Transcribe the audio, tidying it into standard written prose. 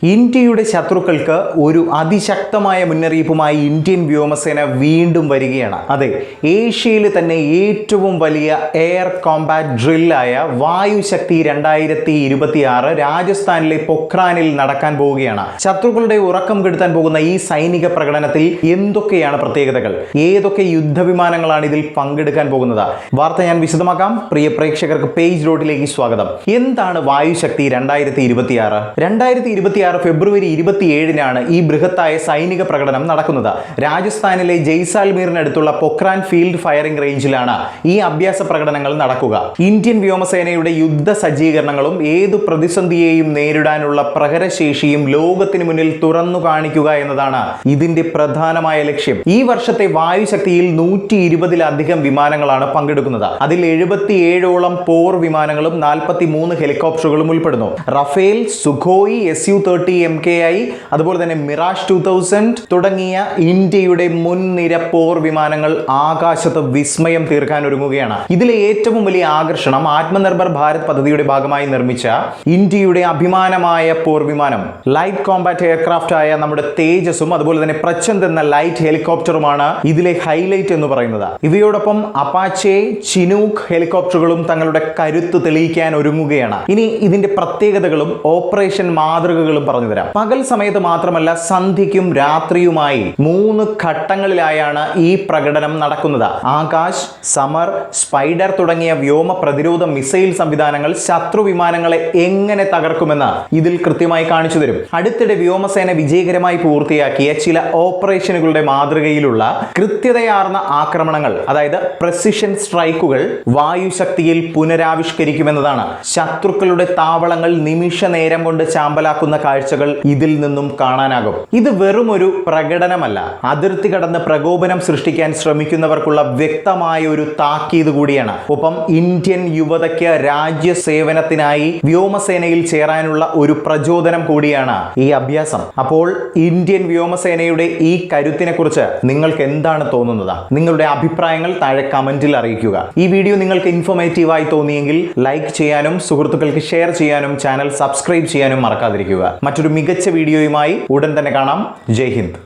ഇന്ത്യയുടെ ശത്രുക്കൾക്ക് ഒരു അതിശക്തമായ മുന്നറിയിപ്പുമായി ഇന്ത്യൻ വ്യോമസേന വീണ്ടും വരികയാണ്. അതെ, ഏഷ്യയിലെ തന്നെ ഏറ്റവും വലിയ എയർ കോംബാറ്റ് ഡ്രില്ലായ വായുശക്തി 2026 രാജസ്ഥാനിലെ പൊഖ്രാനിൽ നടക്കാൻ പോവുകയാണ്. ശത്രുക്കളുടെ ഉറക്കം കെടുത്താൻ പോകുന്ന ഈ സൈനിക പ്രകടനത്തിൽ എന്തൊക്കെയാണ് പ്രത്യേകതകൾ, ഏതൊക്കെ യുദ്ധവിമാനങ്ങളാണ് ഇതിൽ പങ്കെടുക്കാൻ പോകുന്നത്? വാർത്ത ഞാൻ വിശദമാക്കാം. പ്രിയ പ്രേക്ഷകർക്ക് പേജ് റോഡിലേക്ക് സ്വാഗതം. എന്താണ് വായുശക്തി 2026? 2026 ഫെബ്രുവരി 27-നാണ് ഈ ബൃഹത്തായ സൈനിക പ്രകടനം നടക്കുന്നത്. രാജസ്ഥാനിലെ ജയ്സാൽമീറിനടുത്തുള്ള പൊഖ്രാൻ ഫീൽഡ് ഫയറിംഗ് റേഞ്ചിലാണ് ഈ അഭ്യാസ പ്രകടനങ്ങൾ നടക്കുക. ഇന്ത്യൻ വ്യോമസേനയുടെ യുദ്ധ സജ്ജീകരണങ്ങളും ഏതു പ്രതിസന്ധിയെയും നേരിടാനുള്ള പ്രഹരശേഷിയും ലോകത്തിന് മുന്നിൽ തുറന്നു കാണിക്കുക എന്നതാണ് ഇതിന്റെ പ്രധാനമായ ലക്ഷ്യം. ഈ വർഷത്തെ വായുശക്തിയിൽ 120-ലധികം വിമാനങ്ങളാണ് പങ്കെടുക്കുന്നത്. അതിൽ 77ഓളം പോർ വിമാനങ്ങളും 43 ഹെലികോപ്റ്ററുകളും ഉൾപ്പെടുന്നു. റഫേൽ, സുഖോയ്, Su-30 MKI, അതുപോലെ തന്നെ മിറാഷ് 2000 തുടങ്ങിയ ഇന്ത്യയുടെ മുൻനിര പോർ വിമാനങ്ങൾ ആകാശത്ത് വിസ്മയം തീർക്കാൻ ഒരുങ്ങുകയാണ്. ഇതിലെ ഏറ്റവും വലിയ ആകർഷണം ആത്മനിർഭർ ഭാരത് പദ്ധതിയുടെ ഭാഗമായി നിർമ്മിച്ച ഇന്ത്യയുടെ അഭിമാനമായ പോർ വിമാനം ലൈറ്റ് കോംബാറ്റ് എയർക്രാഫ്റ്റ് ആയ നമ്മുടെ തേജസും അതുപോലെ തന്നെ പ്രചന്ദ് എന്ന ലൈറ്റ് ഹെലികോപ്റ്ററുമാണ് ഇതിലെ ഹൈലൈറ്റ് എന്ന് പറയുന്നത്. ഇവയോടൊപ്പം അപ്പാച്ചെ, ചിനൂക്ക് ഹെലികോപ്റ്ററുകളും തങ്ങളുടെ കരുത്ത് തെളിയിക്കാൻ ഒരുങ്ങുകയാണ്. ഇനി ഇതിന്റെ പ്രത്യേകതകളും ഓപ്പറേഷൻ മാതൃകകളും പറഞ്ഞു തരാം. പകൽ സമയത്ത് മാത്രമല്ല, സന്ധ്യയ്ക്കും രാത്രിയുമായി 3 ഘട്ടങ്ങളിലായാണ് ഈ പ്രകടനം നടക്കുന്നത്. ആകാശ്, സമർ, സ്പൈഡർ തുടങ്ങിയ വ്യോമ പ്രതിരോധ മിസൈൽ സംവിധാനങ്ങൾ ശത്രു വിമാനങ്ങളെ എങ്ങനെ തകർക്കുമെന്ന് ഇതിൽ കൃത്യമായി കാണിച്ചു തരും. അടുത്തിടെ വ്യോമസേന വിജയകരമായി പൂർത്തിയാക്കിയ ചില ഓപ്പറേഷനുകളുടെ മാതൃകയിലുള്ള കൃത്യതയാർന്ന ആക്രമണങ്ങൾ, അതായത് പ്രസിഷൻ സ്ട്രൈക്കുകൾ വായുശക്തിയിൽ പുനരാവിഷ്കരിക്കുമെന്നതാണ്. ശത്രുക്കളുടെ താവളങ്ങൾ നിമിഷ നേരം കൊണ്ട് ചാമ്പലാക്കുന്ന കാഴ്ചകൾ ഇതിൽ നിന്നും കാണാനാകും. ഇത് വെറും ഒരു പ്രകടനമല്ല, അതിർത്തി കടന്ന് പ്രകോപനം സൃഷ്ടിക്കാൻ ശ്രമിക്കുന്നവർക്കുള്ള വ്യക്തമായ ഒരു താക്കീത് കൂടിയാണ്. ഒപ്പം ഇന്ത്യൻ യുവതയ്ക്ക് രാജ്യ സേവനത്തിനായി വ്യോമസേനയിൽ ചേരാനുള്ള ഒരു പ്രചോദനം കൂടിയാണ് ഈ അഭ്യാസം. അപ്പോൾ ഇന്ത്യൻ വ്യോമസേനയുടെ ഈ കരുത്തിനെ കുറിച്ച് നിങ്ങൾക്ക് എന്താണ് തോന്നുന്നത്? നിങ്ങളുടെ അഭിപ്രായങ്ങൾ താഴെ കമന്റിൽ അറിയിക്കുക. ഈ വീഡിയോ നിങ്ങൾക്ക് ഇൻഫോർമേറ്റീവായി തോന്നിയെങ്കിൽ ലൈക്ക് ചെയ്യാനും സുഹൃത്തുക്കൾക്ക് ഷെയർ ചെയ്യാനും ചാനൽ സബ്സ്ക്രൈബ് ചെയ്യാനും മറക്കാതിരിക്കുക. മറ്റൊരു മികച്ച വീഡിയോയുമായി ഉടൻ തന്നെ കാണാം. ജയ് ഹിന്ദ്.